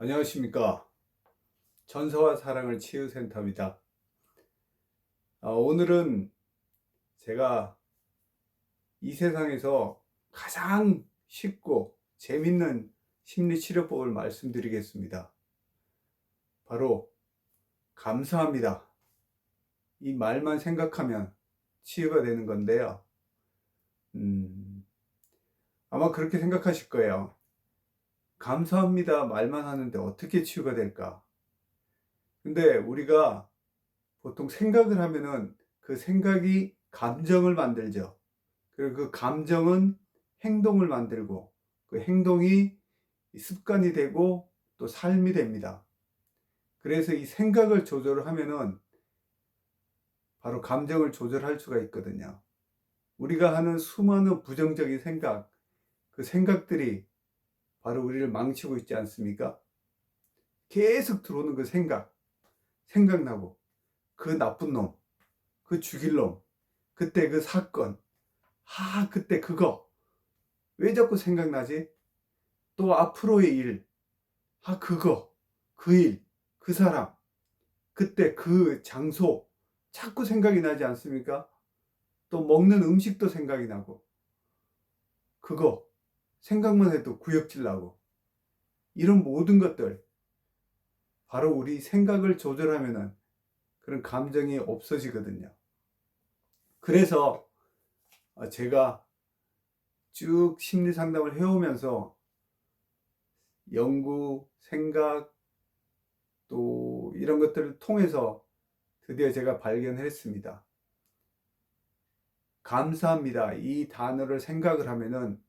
안녕하십니까. 전서와 사랑을 치유센터입니다. 오늘은 제가 이 세상에서 가장 쉽고 재밌는 심리치료법을 말씀드리겠습니다. 바로 감사합니다. 이 말만 생각하면 치유가 되는 건데요. 아마 그렇게 생각하실 거예요. 감사합니다 말만 하는데 어떻게 치유가 될까? 근데 우리가 보통 생각을 하면은 그 생각이 감정을 만들죠. 그리고 그 감정은 행동을 만들고 그 행동이 습관이 되고 또 삶이 됩니다. 그래서 이 생각을 조절을 하면은 바로 감정을 조절할 수가 있거든요. 우리가 하는 수많은 부정적인 생각, 그 생각들이 바로 우리를 망치고 있지 않습니까? 계속 들어오는 그 생각나고 그 나쁜 놈, 그 죽일 놈, 그때 그 사건, 그때 그거 왜 자꾸 생각나지? 또 앞으로의 일, 그거, 그 일, 그 사람, 그때 그 장소 자꾸 생각이 나지 않습니까? 또 먹는 음식도 생각이 나고 그거 생각만 해도 구역질 나고 이런 모든 것들 바로 우리 생각을 조절하면은 그런 감정이 없어지거든요. 그래서 제가 쭉 심리 상담을 해오면서 연구, 생각 또 이런 것들을 통해서 드디어 제가 발견했습니다. 감사합니다. 이 단어를 생각을 하면은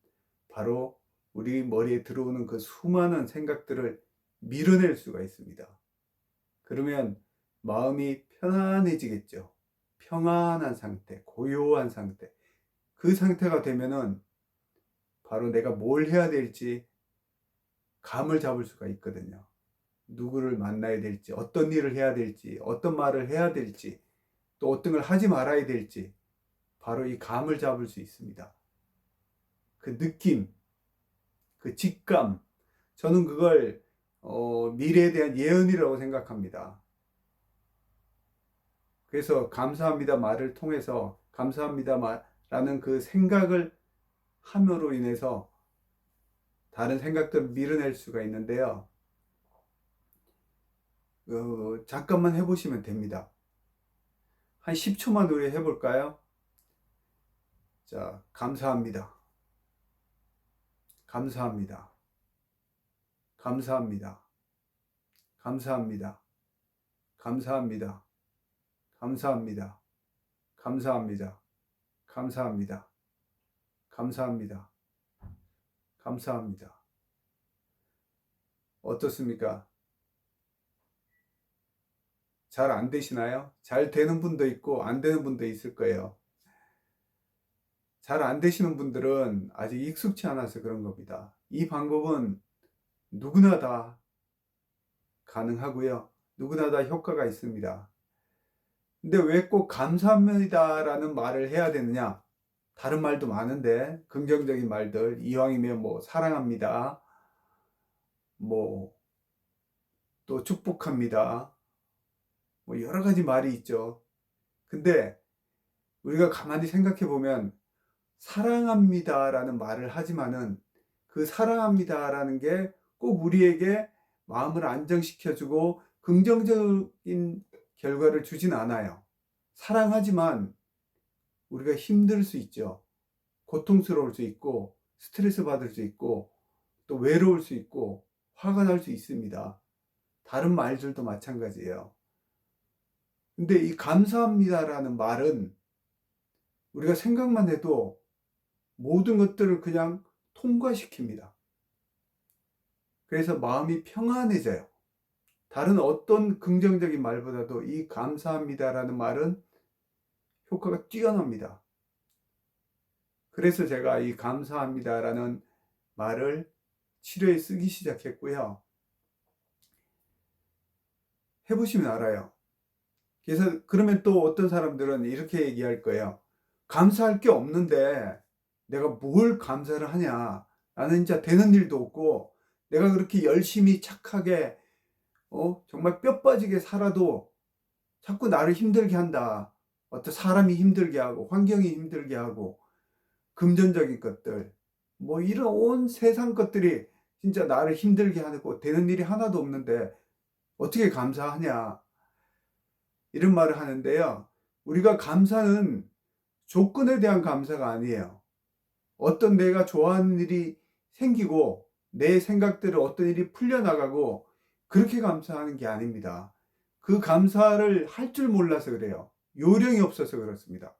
바로 우리 머리에 들어오는 그 수많은 생각들을 밀어낼 수가 있습니다. 그러면 마음이 편안해지겠죠. 평안한 상태, 고요한 상태. 그 상태가 되면은 바로 내가 뭘 해야 될지 감을 잡을 수가 있거든요. 누구를 만나야 될지, 어떤 일을 해야 될지, 어떤 말을 해야 될지, 또 어떤 걸 하지 말아야 될지, 바로 이 감을 잡을 수 있습니다. 그 느낌, 그 직감, 저는 그걸 미래에 대한 예언이라고 생각합니다. 그래서 감사합니다 말을 통해서 감사합니다 라는 그 생각을 함으로 인해서 다른 생각들을 밀어낼 수가 있는데요. 잠깐만 해보시면 됩니다. 한 10초만 우리 해볼까요? 자, 감사합니다. 감사합니다. 감사합니다. 감사합니다. 감사합니다. 감사합니다. 감사합니다. 감사합니다. 감사합니다. 감사합니다. 어떻습니까? 잘 안 되시나요? 잘 되는 분도 있고 안 되는 분도 있을 거예요. 잘 안 되시는 분들은 아직 익숙치 않아서 그런 겁니다. 이 방법은 누구나 다 가능하고요. 누구나 다 효과가 있습니다. 근데 왜 꼭 감사합니다라는 말을 해야 되느냐? 다른 말도 많은데 긍정적인 말들 이왕이면 뭐 사랑합니다. 뭐 또 축복합니다. 뭐 여러 가지 말이 있죠. 근데 우리가 가만히 생각해 보면 사랑합니다라는 말을 하지만은 그 사랑합니다라는 게 꼭 우리에게 마음을 안정시켜주고 긍정적인 결과를 주진 않아요. 사랑하지만 우리가 힘들 수 있죠. 고통스러울 수 있고 스트레스 받을 수 있고 또 외로울 수 있고 화가 날 수 있습니다. 다른 말들도 마찬가지예요. 근데 이 감사합니다라는 말은 우리가 생각만 해도 모든 것들을 그냥 통과시킵니다. 그래서 마음이 평안해져요. 다른 어떤 긍정적인 말보다도 이 감사합니다라는 말은 효과가 뛰어납니다. 그래서 제가 이 감사합니다라는 말을 치료에 쓰기 시작했고요. 해보시면 알아요. 그래서 그러면 또 어떤 사람들은 이렇게 얘기할 거예요. 감사할 게 없는데 내가 뭘 감사를 하냐. 나는 진짜 되는 일도 없고 내가 그렇게 열심히 착하게 정말 뼈 빠지게 살아도 자꾸 나를 힘들게 한다. 어떤 사람이 힘들게 하고 환경이 힘들게 하고 금전적인 것들 뭐 이런 온 세상 것들이 진짜 나를 힘들게 하고 되는 일이 하나도 없는데 어떻게 감사하냐, 이런 말을 하는데요. 우리가 감사는 조건에 대한 감사가 아니에요. 어떤 내가 좋아하는 일이 생기고 내 생각대로 어떤 일이 풀려나가고 그렇게 감사하는 게 아닙니다. 그 감사를 할 줄 몰라서 그래요. 요령이 없어서 그렇습니다.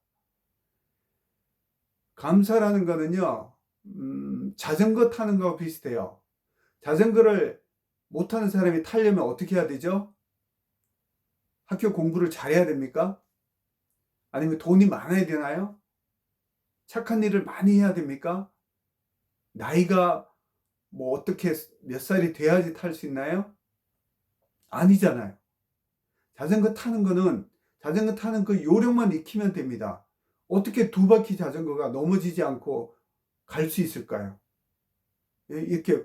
감사라는 거는요, 자전거 타는 거와 비슷해요. 자전거를 못하는 사람이 타려면 어떻게 해야 되죠? 학교 공부를 잘해야 됩니까? 아니면 돈이 많아야 되나요? 착한 일을 많이 해야 됩니까? 나이가 뭐 어떻게 몇 살이 돼야지 탈 수 있나요? 아니잖아요. 자전거 타는 거는 자전거 타는 그 요령만 익히면 됩니다. 어떻게 두 바퀴 자전거가 넘어지지 않고 갈 수 있을까요? 이렇게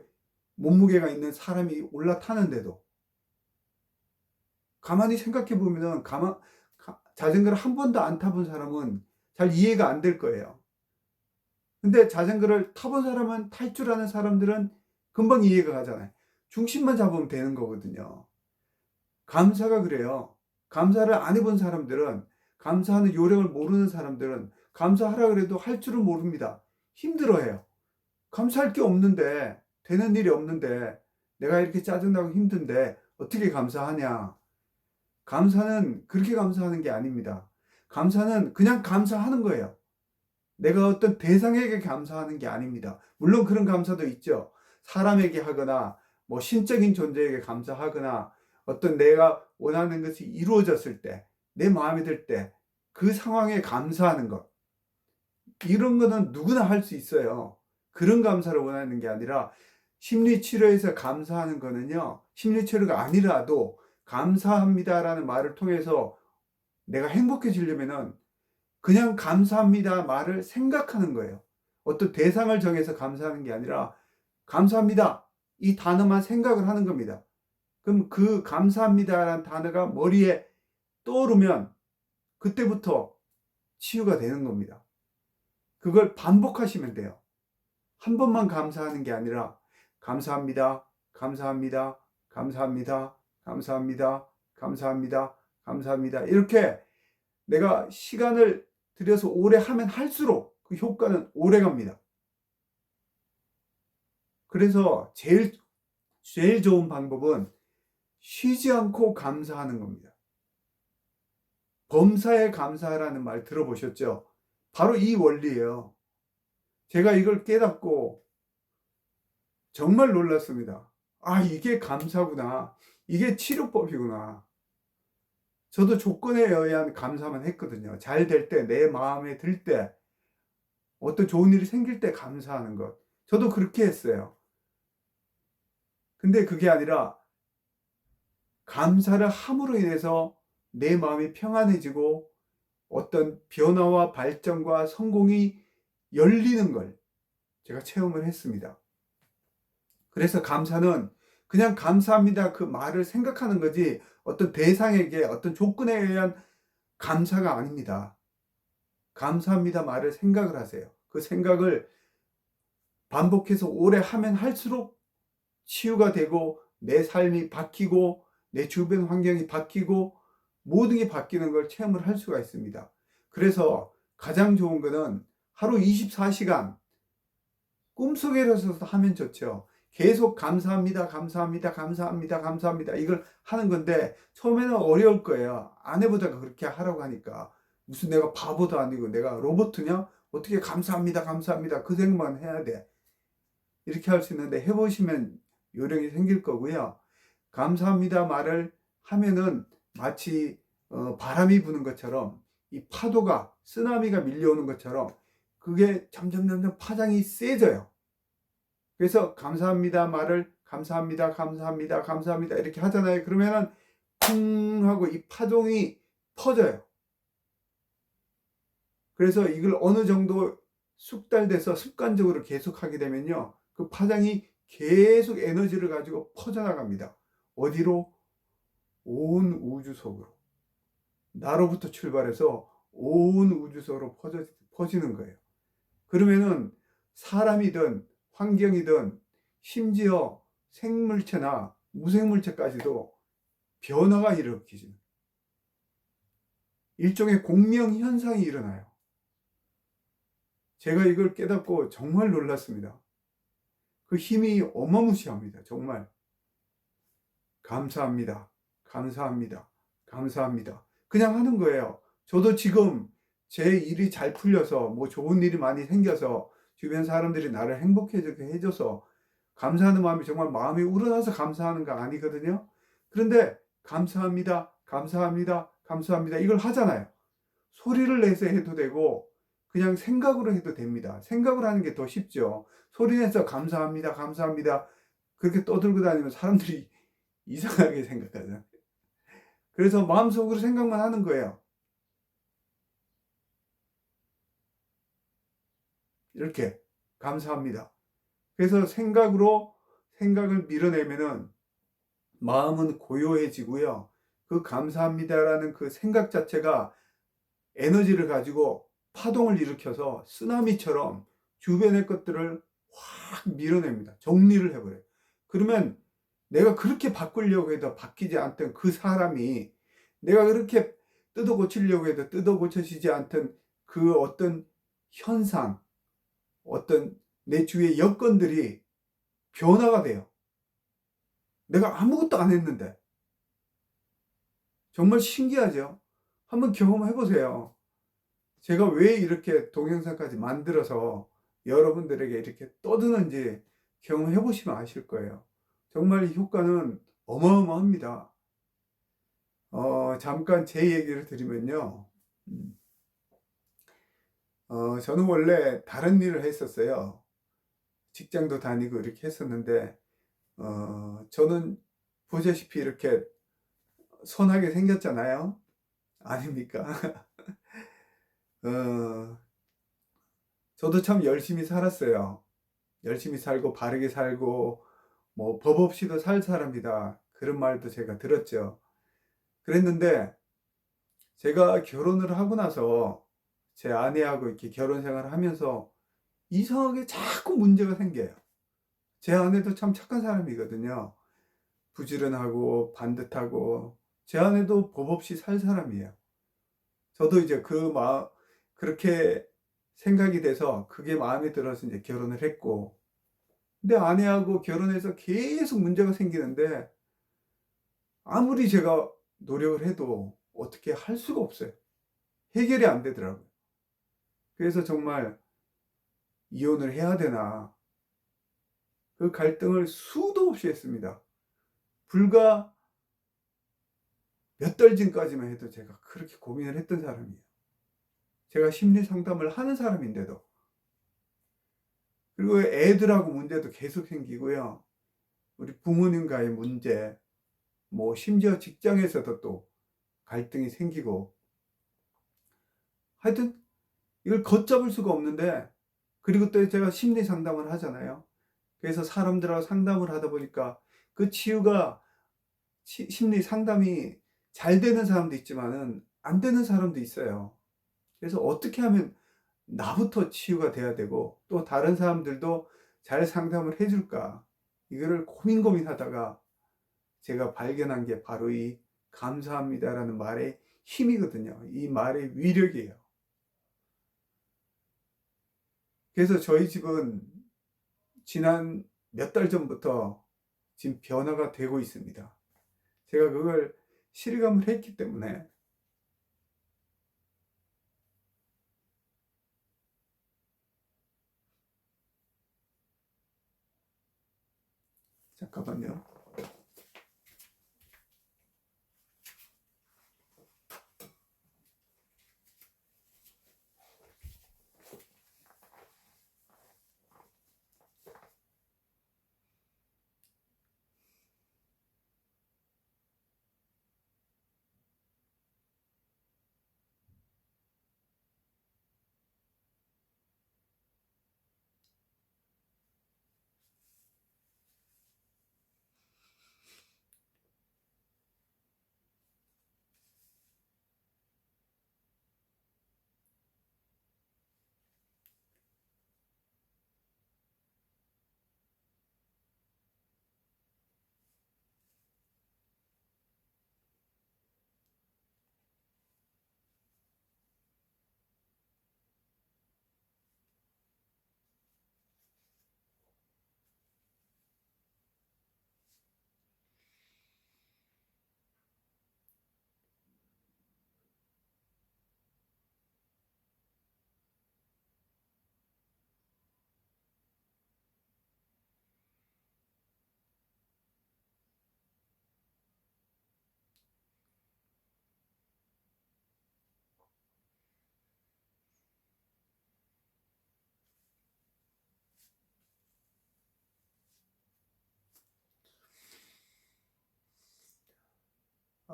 몸무게가 있는 사람이 올라타는데도. 가만히 생각해 보면은 자전거를 한 번도 안 타본 사람은 잘 이해가 안 될 거예요. 근데 자전거를 타본 사람은, 탈 줄 아는 사람들은 금방 이해가 가잖아요. 중심만 잡으면 되는 거거든요. 감사가 그래요. 감사를 안 해본 사람들은, 감사하는 요령을 모르는 사람들은 감사하라 그래도 할 줄은 모릅니다. 힘들어해요. 감사할 게 없는데, 되는 일이 없는데, 내가 이렇게 짜증나고 힘든데 어떻게 감사하냐. 감사는 그렇게 감사하는 게 아닙니다. 감사는 그냥 감사하는 거예요. 내가 어떤 대상에게 감사하는 게 아닙니다. 물론 그런 감사도 있죠. 사람에게 하거나 뭐 신적인 존재에게 감사하거나 어떤 내가 원하는 것이 이루어졌을 때, 내 마음에 들 때 그 상황에 감사하는 것, 이런 거는 누구나 할 수 있어요. 그런 감사를 원하는 게 아니라, 심리치료에서 감사하는 거는요, 심리치료가 아니라도 감사합니다라는 말을 통해서 내가 행복해지려면은 그냥 감사합니다 말을 생각하는 거예요. 어떤 대상을 정해서 감사하는 게 아니라 감사합니다 이 단어만 생각을 하는 겁니다. 그럼 그 감사합니다라는 단어가 머리에 떠오르면 그때부터 치유가 되는 겁니다. 그걸 반복하시면 돼요. 한 번만 감사하는 게 아니라 감사합니다, 감사합니다, 감사합니다, 감사합니다, 감사합니다, 감사합니다, 이렇게 내가 시간을 들여서 오래 하면 할수록 그 효과는 오래 갑니다. 그래서 제일 좋은 방법은 쉬지 않고 감사하는 겁니다. 범사에 감사하라는 말 들어보셨죠? 바로 이 원리예요. 제가 이걸 깨닫고 정말 놀랐습니다. 아, 이게 감사구나. 이게 치료법이구나. 저도 조건에 의한 감사만 했거든요. 잘 될 때, 내 마음에 들 때, 어떤 좋은 일이 생길 때 감사하는 것. 저도 그렇게 했어요. 근데 그게 아니라 감사를 함으로 인해서 내 마음이 평안해지고 어떤 변화와 발전과 성공이 열리는 걸 제가 체험을 했습니다. 그래서 감사는 그냥 감사합니다 그 말을 생각하는 거지, 어떤 대상에게 어떤 조건에 의한 감사가 아닙니다. 감사합니다 말을 생각을 하세요. 그 생각을 반복해서 오래 하면 할수록 치유가 되고 내 삶이 바뀌고 내 주변 환경이 바뀌고 모든 게 바뀌는 걸 체험을 할 수가 있습니다. 그래서 가장 좋은 거는 하루 24시간 꿈속에서도 하면 좋죠. 계속 감사합니다, 감사합니다, 감사합니다, 감사합니다 이걸 하는 건데 처음에는 어려울 거예요. 아내보다가 그렇게 하라고 하니까 무슨 내가 바보도 아니고 내가 로봇이냐? 어떻게 감사합니다, 감사합니다 그 생각만 해야 돼. 이렇게 할 수 있는데 해보시면 요령이 생길 거고요. 감사합니다 말을 하면은 마치 바람이 부는 것처럼, 이 파도가, 쓰나미가 밀려오는 것처럼 그게 점점 파장이 세져요. 그래서 감사합니다 말을 감사합니다, 감사합니다, 감사합니다 이렇게 하잖아요. 그러면은 쿵 하고 이 파동이 퍼져요. 그래서 이걸 어느 정도 숙달돼서 습관적으로 계속 하게 되면요, 그 파장이 계속 에너지를 가지고 퍼져나갑니다. 어디로? 온 우주 속으로. 나로부터 출발해서 온 우주 속으로 퍼지는 거예요. 그러면은 사람이든 환경이든 심지어 생물체나 무생물체까지도 변화가 일으키죠. 일종의 공명현상이 일어나요. 제가 이걸 깨닫고 정말 놀랐습니다. 그 힘이 어마무시합니다. 정말. 감사합니다. 감사합니다. 감사합니다. 그냥 하는 거예요. 저도 지금 제 일이 잘 풀려서 뭐 좋은 일이 많이 생겨서 주변 사람들이 나를 행복해지게 해줘서 감사하는 마음이 정말 마음이 우러나서 감사하는 거 아니거든요. 그런데 감사합니다. 감사합니다. 감사합니다. 이걸 하잖아요. 소리를 내서 해도 되고 그냥 생각으로 해도 됩니다. 생각으로 하는 게 더 쉽죠. 소리 내서 감사합니다. 감사합니다. 그렇게 떠들고 다니면 사람들이 이상하게 생각하잖아요. 그래서 마음속으로 생각만 하는 거예요. 이렇게 감사합니다. 그래서 생각을 밀어내면은 마음은 고요해지고요. 그 감사합니다라는 그 생각 자체가 에너지를 가지고 파동을 일으켜서 쓰나미처럼 주변의 것들을 확 밀어냅니다. 정리를 해버려요. 그러면 내가 그렇게 바꾸려고 해도 바뀌지 않던 그 사람이, 내가 그렇게 뜯어 고치려고 해도 뜯어 고쳐지지 않던 그 어떤 현상, 어떤 내 주위의 여건들이 변화가 돼요. 내가 아무것도 안 했는데. 정말 신기하죠? 한번 경험해 보세요. 제가 왜 이렇게 동영상까지 만들어서 여러분들에게 이렇게 떠드는지 경험해 보시면 아실 거예요. 정말 이 효과는 어마어마합니다. 잠깐 제 얘기를 드리면요. 저는 원래 다른 일을 했었어요. 직장도 다니고 이렇게 했었는데, 저는 보시다시피 이렇게 선하게 생겼잖아요. 아닙니까? 어, 저도 참 열심히 살았어요. 열심히 살고 바르게 살고 뭐 법 없이도 살 사람이다, 그런 말도 제가 들었죠. 그랬는데 제가 결혼을 하고 나서 제 아내하고 이렇게 결혼 생활을 하면서 이상하게 자꾸 문제가 생겨요. 제 아내도 참 착한 사람이거든요. 부지런하고 반듯하고, 제 아내도 법 없이 살 사람이에요. 저도 이제 그렇게 생각이 돼서 그게 마음에 들어서 이제 결혼을 했고, 근데 아내하고 결혼해서 계속 문제가 생기는데 아무리 제가 노력을 해도 어떻게 할 수가 없어요. 해결이 안 되더라고요. 그래서 정말 이혼을 해야 되나, 그 갈등을 수도 없이 했습니다. 불과 몇 달 전까지만 해도 제가 그렇게 고민을 했던 사람이에요. 제가 심리 상담을 하는 사람인데도. 그리고 애들하고 문제도 계속 생기고요. 우리 부모님과의 문제, 뭐 심지어 직장에서도 또 갈등이 생기고, 하여튼 이걸 걷잡을 수가 없는데, 그리고 또 제가 심리 상담을 하잖아요. 그래서 사람들하고 상담을 하다 보니까 그 치유가, 심리 상담이 잘 되는 사람도 있지만은 안 되는 사람도 있어요. 그래서 어떻게 하면 나부터 치유가 돼야 되고 또 다른 사람들도 잘 상담을 해줄까, 이거를 고민하다가 제가 발견한 게 바로 이 감사합니다라는 말의 힘이거든요. 이 말의 위력이에요. 그래서 저희 집은 지난 몇 달 전부터 지금 변화가 되고 있습니다. 제가 그걸 실감을 했기 때문에. 잠깐만요.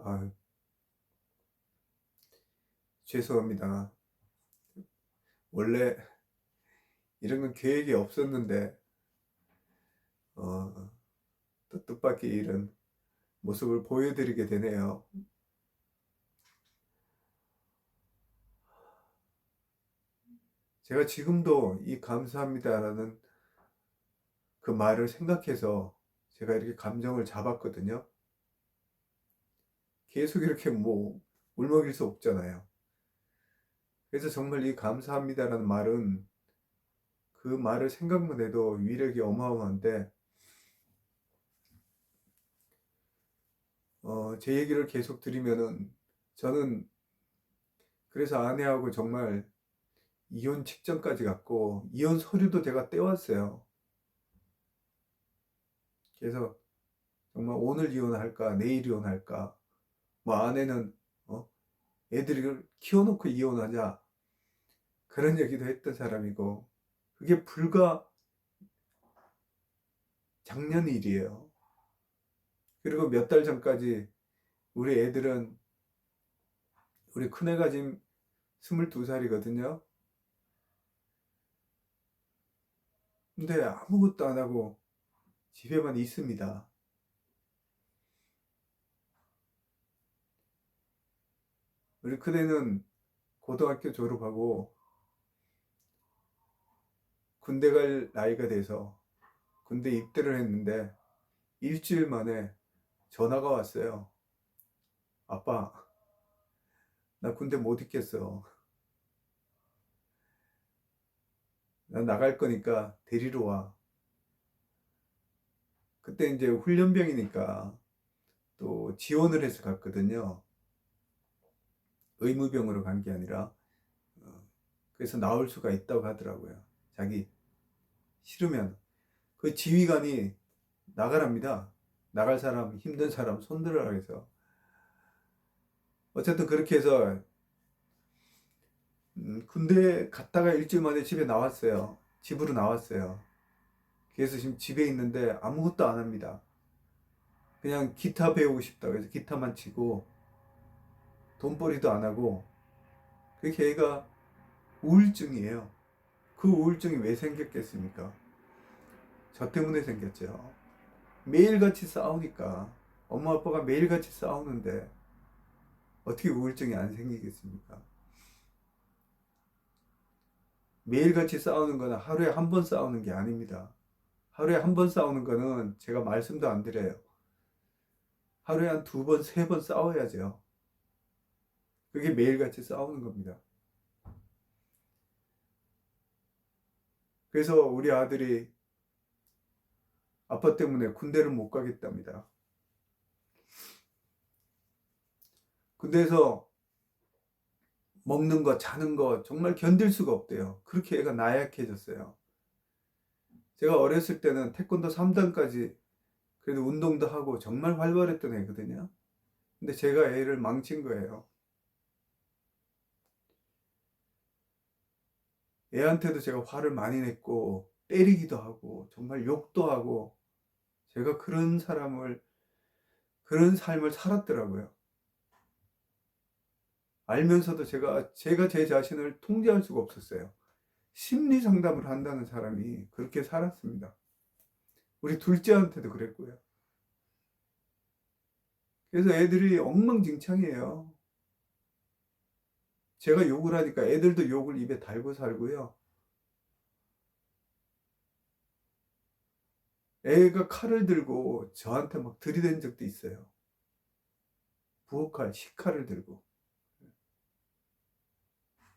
아, 죄송합니다. 원래 이런 건 계획이 없었는데 어, 또 뜻밖의 이런 모습을 보여드리게 되네요. 제가 지금도 이 감사합니다라는 그 말을 생각해서 제가 이렇게 감정을 잡았거든요. 계속 이렇게 뭐 울먹일 수 없잖아요. 그래서 정말 이 감사합니다라는 말은 그 말을 생각만 해도 위력이 어마어마한데 제 얘기를 계속 드리면은 저는 그래서 아내하고 정말 이혼 직전까지 갔고 이혼 서류도 제가 떼왔어요. 그래서 정말 오늘 이혼할까 내일 이혼할까 뭐 아내는 애들을 키워놓고 이혼하자 그런 얘기도 했던 사람이고 그게 불과 작년 일이에요. 그리고 몇 달 전까지 우리 애들은 우리 큰애가 지금 22살이거든요. 근데 아무것도 안 하고 집에만 있습니다. 우리 큰애는 고등학교 졸업하고 군대 갈 나이가 돼서 군대 입대를 했는데 일주일 만에 전화가 왔어요. 아빠, 나 군대 못 있겠어. 나 나갈 거니까 데리러 와. 그때 이제 훈련병이니까 또 지원을 해서 갔거든요. 의무병으로 간 게 아니라. 그래서 나올 수가 있다고 하더라고요. 자기 싫으면. 그 지휘관이 나가랍니다. 나갈 사람, 힘든 사람 손들어라 해서. 어쨌든 그렇게 해서 군대 갔다가 일주일 만에 집에 나왔어요. 집으로 나왔어요. 그래서 지금 집에 있는데 아무것도 안 합니다. 그냥 기타 배우고 싶다고 해서 기타만 치고 돈벌이도 안 하고 그게 애가 우울증이에요. 그 우울증이 왜 생겼겠습니까? 저 때문에 생겼죠. 매일같이 싸우니까 엄마 아빠가 매일같이 싸우는데 어떻게 우울증이 안 생기겠습니까? 매일같이 싸우는 거는 하루에 한 번 싸우는 게 아닙니다. 하루에 한 번 싸우는 거는 제가 말씀도 안 드려요. 하루에 한 두 번, 세 번 싸워야죠. 그게 매일같이 싸우는 겁니다. 그래서 우리 아들이 아빠 때문에 군대를 못 가겠답니다. 군대에서 먹는 거, 자는 거 정말 견딜 수가 없대요. 그렇게 애가 나약해졌어요. 제가 어렸을 때는 태권도 3단까지 그래도 운동도 하고 정말 활발했던 애거든요. 근데 제가 애를 망친 거예요. 애한테도 제가 화를 많이 냈고 때리기도 하고 정말 욕도 하고 제가 그런 삶을 살았더라고요. 알면서도 제가 제 자신을 통제할 수가 없었어요. 심리 상담을 한다는 사람이 그렇게 살았습니다. 우리 둘째한테도 그랬고요. 그래서 애들이 엉망진창이에요. 제가 욕을 하니까 애들도 욕을 입에 달고 살고요. 애가 칼을 들고 저한테 막 들이댄 적도 있어요. 부엌칼, 식칼을 들고.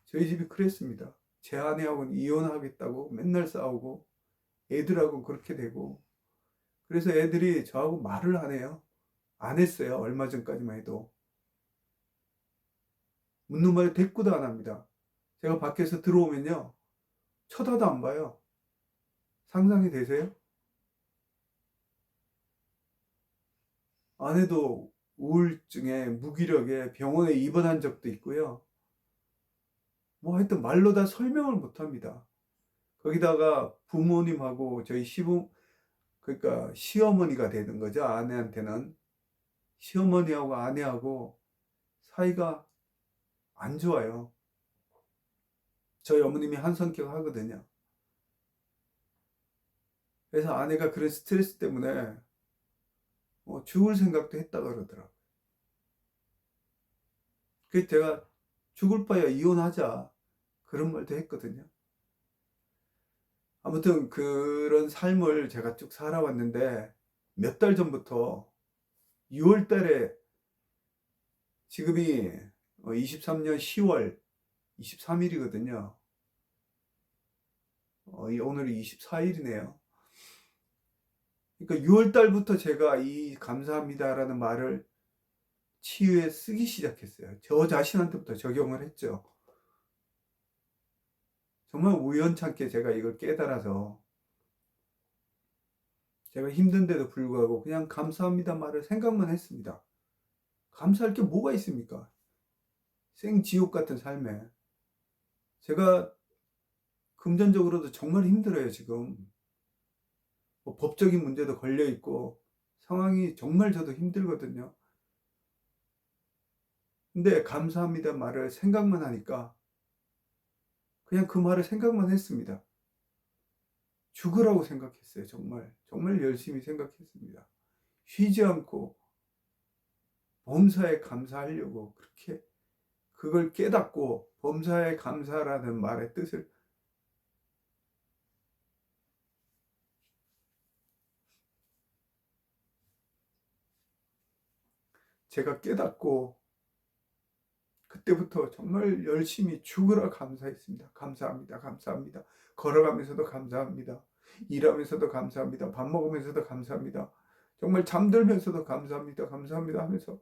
저희 집이 그랬습니다. 제 아내하고는 이혼하겠다고 맨날 싸우고 애들하고 그렇게 되고 그래서 애들이 저하고 말을 안 해요. 안 했어요. 얼마 전까지만 해도. 묻는 말에 대꾸도 안 합니다. 제가 밖에서 들어오면요. 쳐다도 안 봐요. 상상이 되세요? 아내도 우울증에 무기력에 병원에 입원한 적도 있고요. 뭐 하여튼 말로 다 설명을 못 합니다. 거기다가 부모님하고 저희 그러니까 시어머니가 되는 거죠. 아내한테는. 시어머니하고 아내하고 사이가 안 좋아요. 저희 어머님이 한 성격 하거든요. 그래서 아내가 그런 스트레스 때문에 죽을 생각도 했다 그러더라고요. 그래서 제가 죽을 바야 이혼하자 그런 말도 했거든요. 아무튼 그런 삶을 제가 쭉 살아왔는데 몇 달 전부터 6월 달에 지금이 23년 10월 23일이거든요. 오늘이 24일이네요. 그러니까 6월 달부터 제가 이 감사합니다라는 말을 치유에 쓰기 시작했어요. 저 자신한테부터 적용을 했죠. 정말 우연찮게 제가 이걸 깨달아서 제가 힘든데도 불구하고 그냥 감사합니다 말을 생각만 했습니다. 감사할 게 뭐가 있습니까? 생지옥 같은 삶에. 제가 금전적으로도 정말 힘들어요, 지금. 법적인 문제도 걸려 있고 상황이 정말 저도 힘들거든요. 근데 감사합니다 말을 생각만 하니까 그냥 그 말을 생각만 했습니다. 죽으라고 생각했어요. 정말 열심히 생각했습니다. 쉬지 않고 범사에 감사하려고 그렇게 그걸 깨닫고 범사에 감사라는 말의 뜻을 제가 깨닫고 그때부터 정말 열심히 죽으라 감사했습니다. 감사합니다. 감사합니다. 걸어가면서도 감사합니다. 일하면서도 감사합니다. 밥 먹으면서도 감사합니다. 정말 잠들면서도 감사합니다. 감사합니다 하면서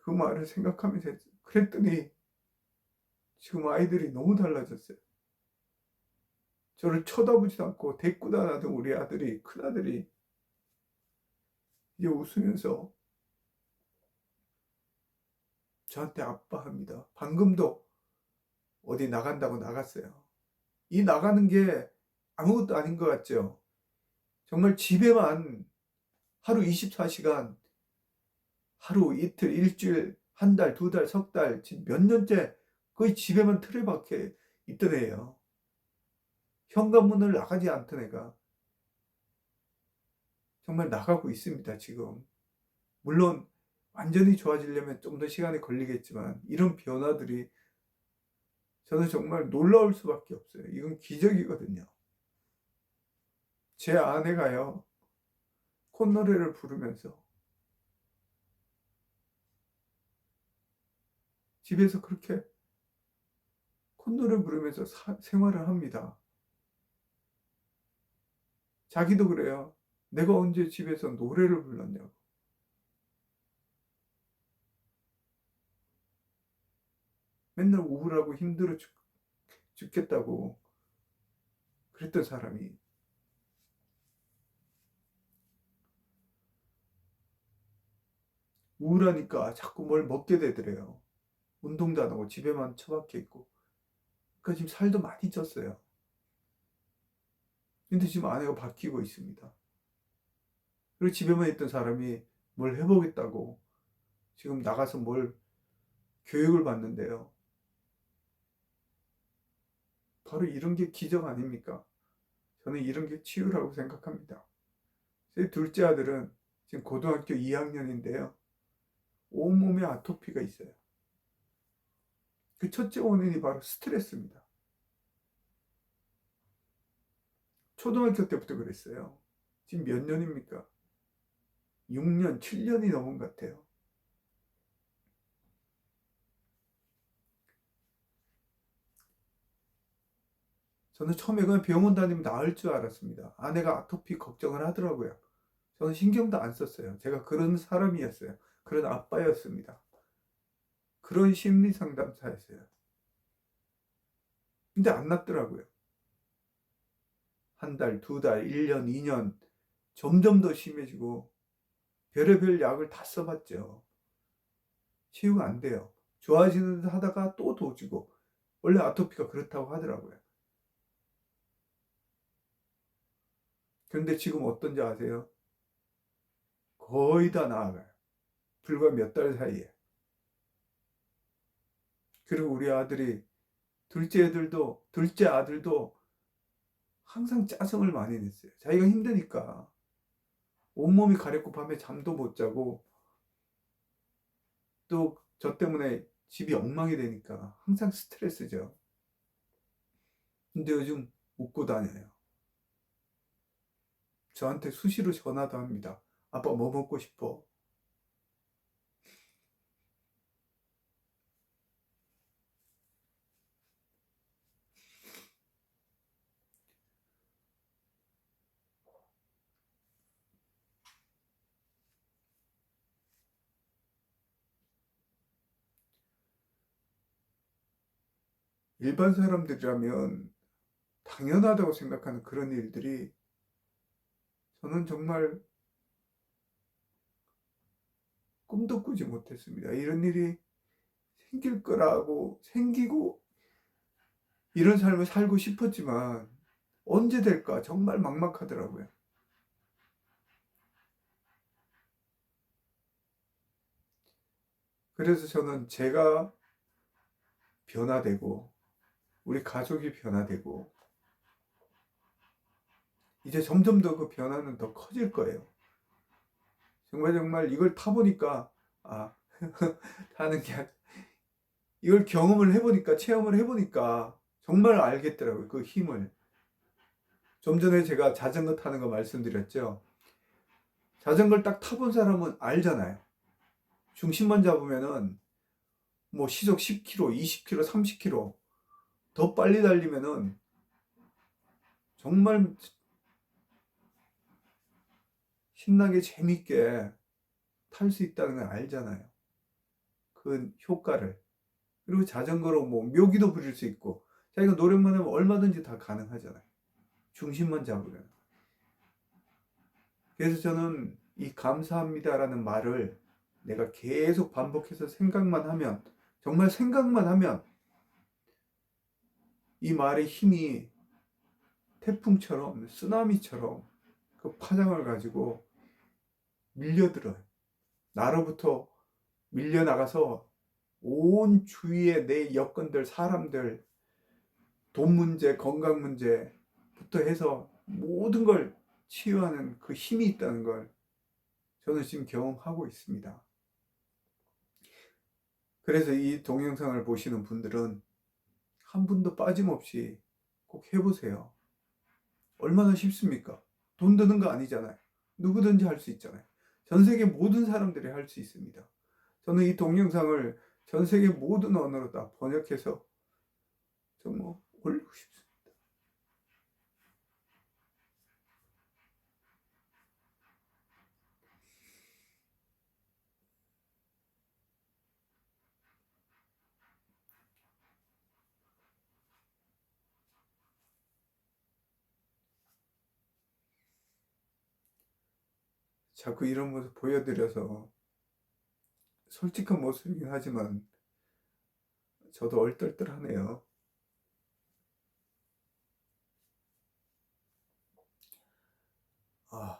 그 말을 생각하면서 그랬더니 지금 아이들이 너무 달라졌어요. 저를 쳐다보지도 않고 대꾸도 안 하던 우리 아들이, 큰아들이 이제 웃으면서 저한테 아빠합니다. 방금도 어디 나간다고 나갔어요. 이 나가는 게 아무것도 아닌 것 같죠? 정말 집에만 하루 24시간, 하루, 이틀, 일주일, 한 달, 두 달, 석 달, 지금 몇 년째 거의 집에만 틀에박혀 있던 애예요. 현관문을 나가지 않던 애가 정말 나가고 있습니다, 지금. 물론 완전히 좋아지려면 좀 더 시간이 걸리겠지만 이런 변화들이 저는 정말 놀라울 수밖에 없어요. 이건 기적이거든요. 제 아내가요, 콧노래를 부르면서 집에서 그렇게 콧노래 부르면서 생활을 합니다. 자기도 그래요. 내가 언제 집에서 노래를 불렀냐고. 맨날 우울하고 힘들어 죽겠다고 그랬던 사람이 우울하니까 자꾸 뭘 먹게 되더래요. 운동도 안 하고 집에만 처박혀 있고. 그러니까 지금 살도 많이 쪘어요. 근데 지금 아내가 바뀌고 있습니다. 그리고 집에만 있던 사람이 뭘 해보겠다고 지금 나가서 뭘 교육을 받는데요. 바로 이런 게 기적 아닙니까? 저는 이런 게 치유라고 생각합니다. 제 둘째 아들은 지금 고등학교 2학년인데요. 온몸에 아토피가 있어요. 그 첫째 원인이 바로 스트레스입니다. 초등학교 때부터 그랬어요. 지금 몇 년입니까? 6년, 7년이 넘은 것 같아요. 저는 처음에 그냥 병원 다니면 나을 줄 알았습니다. 아내가 아토피 걱정을 하더라고요. 저는 신경도 안 썼어요. 제가 그런 사람이었어요. 그런 아빠였습니다. 그런 심리 상담사였어요. 근데 안 낫더라고요. 한 달, 두 달, 1년, 2년 점점 더 심해지고 별의별 약을 다 써봤죠. 치유가 안 돼요. 좋아지는 듯 하다가 또 도지고 원래 아토피가 그렇다고 하더라고요. 그런데 지금 어떤지 아세요? 거의 다 나아가요. 불과 몇 달 사이에. 그리고 우리 아들이 둘째 아들도 항상 짜증을 많이 냈어요. 자기가 힘드니까 온몸이 가렵고 밤에 잠도 못 자고 또 저 때문에 집이 엉망이 되니까 항상 스트레스죠. 근데 요즘 웃고 다녀요. 저한테 수시로 전화도 합니다. 아빠 뭐 먹고 싶어? 일반 사람들이라면 당연하다고 생각하는 그런 일들이 저는 정말 꿈도 꾸지 못했습니다. 이런 일이 생길 거라고 생기고 이런 삶을 살고 싶었지만 언제 될까 정말 막막하더라고요. 그래서 저는 제가 변화되고 우리 가족이 변화되고 이제 점점 더 그 변화는 더 커질 거예요. 정말 이걸 타보니까 아 하는 게 이걸 경험을 해보니까 체험을 해보니까 정말 알겠더라고요. 그 힘을. 좀 전에 제가 자전거 타는 거 말씀드렸죠. 자전거를 딱 타본 사람은 알잖아요. 중심만 잡으면은 뭐 시속 10km, 20km, 30km 더 빨리 달리면은 정말 신나게 재밌게 탈 수 있다는 걸 알잖아요. 그 효과를. 그리고 자전거로 뭐 묘기도 부릴 수 있고 자기가 노력만 하면 얼마든지 다 가능하잖아요. 중심만 잡으면. 그래서 저는 이 감사합니다라는 말을 내가 계속 반복해서 생각만 하면 정말 생각만 하면 이 말의 힘이 태풍처럼 쓰나미처럼 그 파장을 가지고 밀려들어요. 나로부터 밀려나가서 온 주위의 내 여건들, 사람들, 돈 문제, 건강 문제부터 해서 모든 걸 치유하는 그 힘이 있다는 걸 저는 지금 경험하고 있습니다. 그래서 이 동영상을 보시는 분들은 한 분도 빠짐없이 꼭 해보세요. 얼마나 쉽습니까? 돈 드는 거 아니잖아요. 누구든지 할 수 있잖아요. 전 세계 모든 사람들이 할 수 있습니다. 저는 이 동영상을 전 세계 모든 언어로 다 번역해서 정말 올리고 싶습니다. 자꾸 이런 모습 보여드려서 솔직한 모습이긴 하지만 저도 얼떨떨하네요. 아,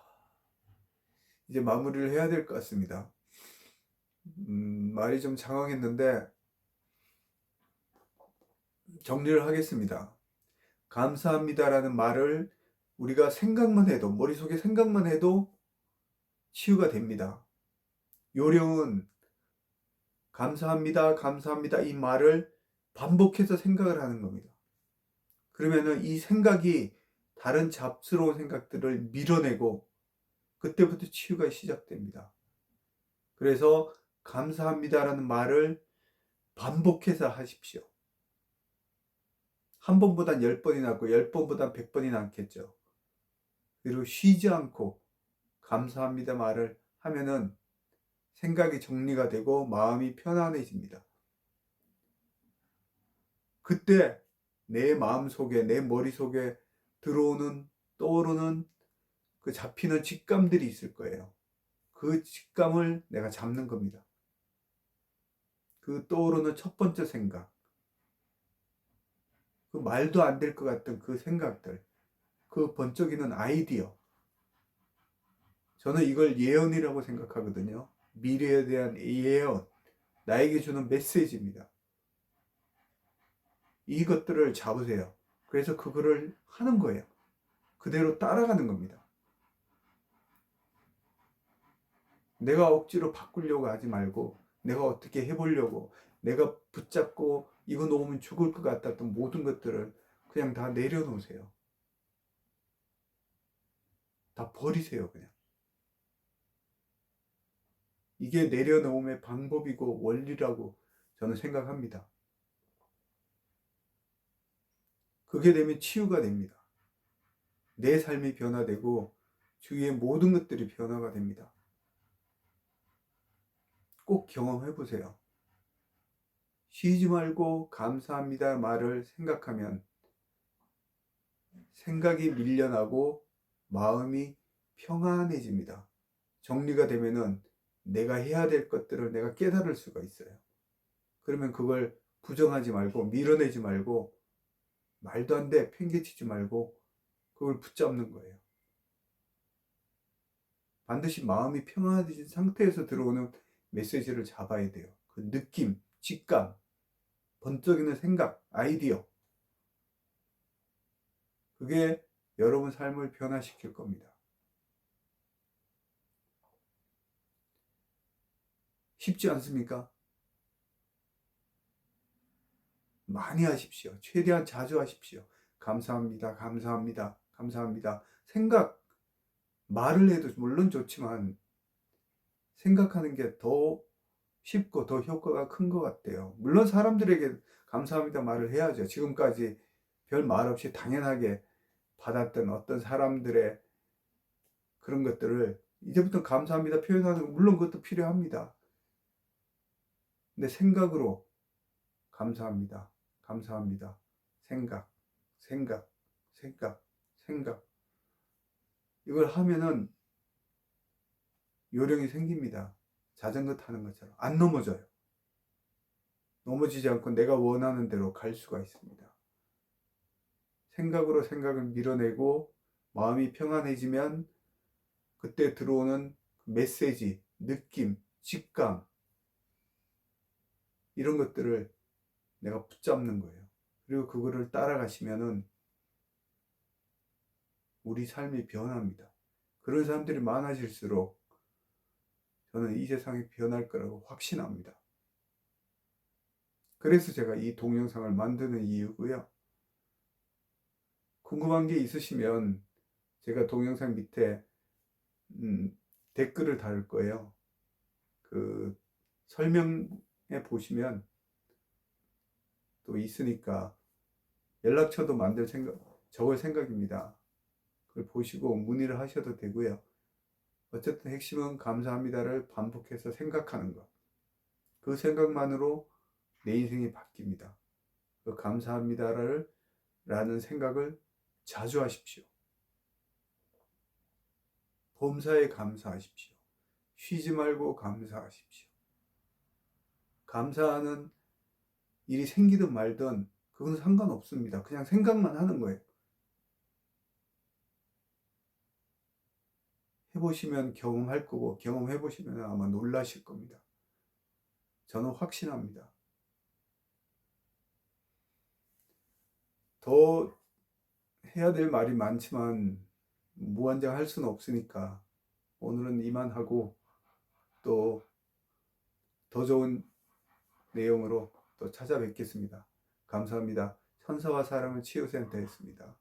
이제 마무리를 해야 될 것 같습니다. 말이 좀 장황했는데 정리를 하겠습니다. 감사합니다라는 말을 우리가 생각만 해도, 머릿속에 생각만 해도 치유가 됩니다. 요령은 감사합니다, 감사합니다 이 말을 반복해서 생각을 하는 겁니다. 그러면은 이 생각이 다른 잡스러운 생각들을 밀어내고 그때부터 치유가 시작됩니다. 그래서 감사합니다라는 말을 반복해서 하십시오. 한 번보단 10번이 낫고 10번보단 100번이 낫겠죠. 그리고 쉬지 않고 감사합니다 말을 하면은 생각이 정리가 되고 마음이 편안해집니다. 그때 내 마음속에 내 머릿속에 들어오는 떠오르는 그 잡히는 직감들이 있을 거예요. 그 직감을 내가 잡는 겁니다. 그 떠오르는 첫 번째 생각, 그 말도 안 될 것 같던 그 생각들, 그 번쩍이는 아이디어, 저는 이걸 예언이라고 생각하거든요. 미래에 대한 예언, 나에게 주는 메시지입니다. 이것들을 잡으세요. 그래서 그거를 하는 거예요. 그대로 따라가는 겁니다. 내가 억지로 바꾸려고 하지 말고, 내가 어떻게 해보려고, 내가 붙잡고 이거 놓으면 죽을 것 같았던 모든 것들을 그냥 다 내려놓으세요. 다 버리세요, 그냥. 이게 내려놓음의 방법이고 원리라고 저는 생각합니다. 그게 되면 치유가 됩니다. 내 삶이 변화되고 주위의 모든 것들이 변화가 됩니다. 꼭 경험해 보세요. 쉬지 말고 감사합니다 말을 생각하면 생각이 밀려나고 마음이 평안해집니다. 정리가 되면은 내가 해야 될 것들을 내가 깨달을 수가 있어요. 그러면 그걸 부정하지 말고 밀어내지 말고 말도 안 돼 팽개치지 말고 그걸 붙잡는 거예요. 반드시 마음이 평안해진 상태에서 들어오는 메시지를 잡아야 돼요. 그 느낌, 직감, 번쩍이는 생각, 아이디어. 그게 여러분 삶을 변화시킬 겁니다. 쉽지 않습니까? 많이 하십시오. 최대한 자주 하십시오. 감사합니다. 감사합니다. 감사합니다. 생각, 말을 해도 물론 좋지만 생각하는 게 더 쉽고 더 효과가 큰 것 같아요. 물론 사람들에게 감사합니다 말을 해야죠. 지금까지 별 말 없이 당연하게 받았던 어떤 사람들의 그런 것들을 이제부터 감사합니다 표현하는 거 물론 그것도 필요합니다. 근데 생각으로 감사합니다. 감사합니다. 생각, 생각, 생각, 생각. 이걸 하면은 요령이 생깁니다. 자전거 타는 것처럼. 안 넘어져요. 넘어지지 않고 내가 원하는 대로 갈 수가 있습니다. 생각으로 생각을 밀어내고 마음이 평안해지면 그때 들어오는 메시지, 느낌, 직감 이런 것들을 내가 붙잡는 거예요. 그리고 그거를 따라가시면은 우리 삶이 변합니다. 그런 사람들이 많아질수록 저는 이 세상이 변할 거라고 확신합니다. 그래서 제가 이 동영상을 만드는 이유고요. 궁금한 게 있으시면 제가 동영상 밑에 댓글을 달을 거예요. 그 설명에 보시면 또 있으니까 연락처도 적을 생각입니다. 그걸 보시고 문의를 하셔도 되고요. 어쨌든 핵심은 감사합니다를 반복해서 생각하는 것. 그 생각만으로 내 인생이 바뀝니다. 그 감사합니다를 라는 생각을 자주 하십시오. 범사에 감사하십시오. 쉬지 말고 감사하십시오. 감사하는 일이 생기든 말든 그건 상관없습니다. 그냥 생각만 하는 거예요. 해보시면 경험할 거고 경험해보시면 아마 놀라실 겁니다. 저는 확신합니다. 더 해야 될 말이 많지만 무한정할 수는 없으니까 오늘은 이만하고 또 더 좋은 내용으로 또 찾아뵙겠습니다. 감사합니다. 천사와 사랑의 치유센터였습니다.